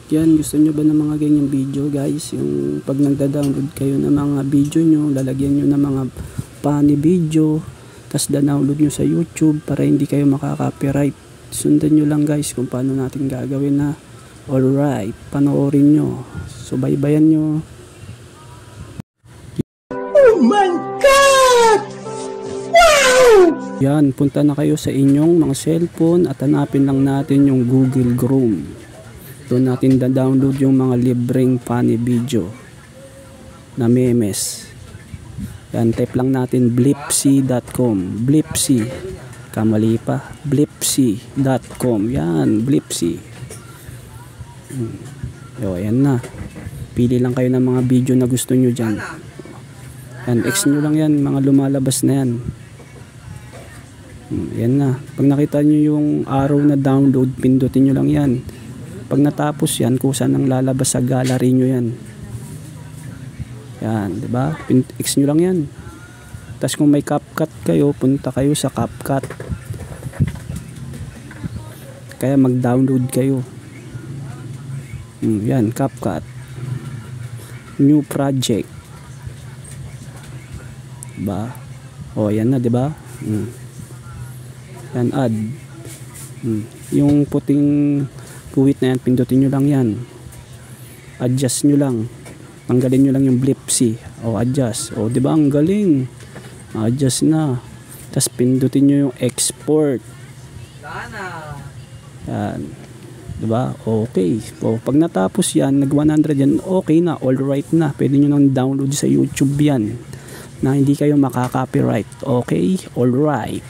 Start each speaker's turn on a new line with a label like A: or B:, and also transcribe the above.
A: Yan, gusto nyo ba ng mga ganyang video guys? Yung pag nagda-download kayo ng mga video nyo, lalagyan nyo ng mga funny video, tas da-download nyo sa YouTube para hindi kayo makaka-copyright. Sundan nyo lang guys kung paano natin gagawin na. Alright, panoorin nyo. Subaybayan nyo.
B: Oh my God! Wow!
A: Yan, punta na kayo sa inyong mga cellphone at hanapin lang natin yung Google Chrome. Doon natin da-download yung mga libreng funny video na memes. Yan, type lang natin blipsy.com. Blipsy. Kamali pa. Blipsy.com. Yan, Blipsy. Yan na. Pili lang kayo ng mga video na gusto nyo dyan. Yan, X nyo lang yan. Mga lumalabas na yan. Yan na. Pag nakita nyo yung arrow na download, pindutin nyo lang yan. Pag natapos yan, kusa nang lalabas sa gallery nyo yan. Yan, diba? X nyo lang yan. Tapos kung may CapCut kayo, punta kayo sa CapCut. Kaya mag-download kayo. Yan, CapCut. New project. Diba? O, yan na, diba? Yan, add. Yung puting kuwit na yan, pindutin nyo lang yan. Adjust nyo lang. Tanggalin nyo lang yung blipsy. O, adjust. O, diba? Ang galing. Adjust na. Tapos pindutin nyo yung export. Yan. Diba? Okay. O, pag natapos yan, nag 100 yan, okay na. Alright na. Pwede nyo nang download sa YouTube yan. Na hindi kayo makaka-copyright. Okay? Alright.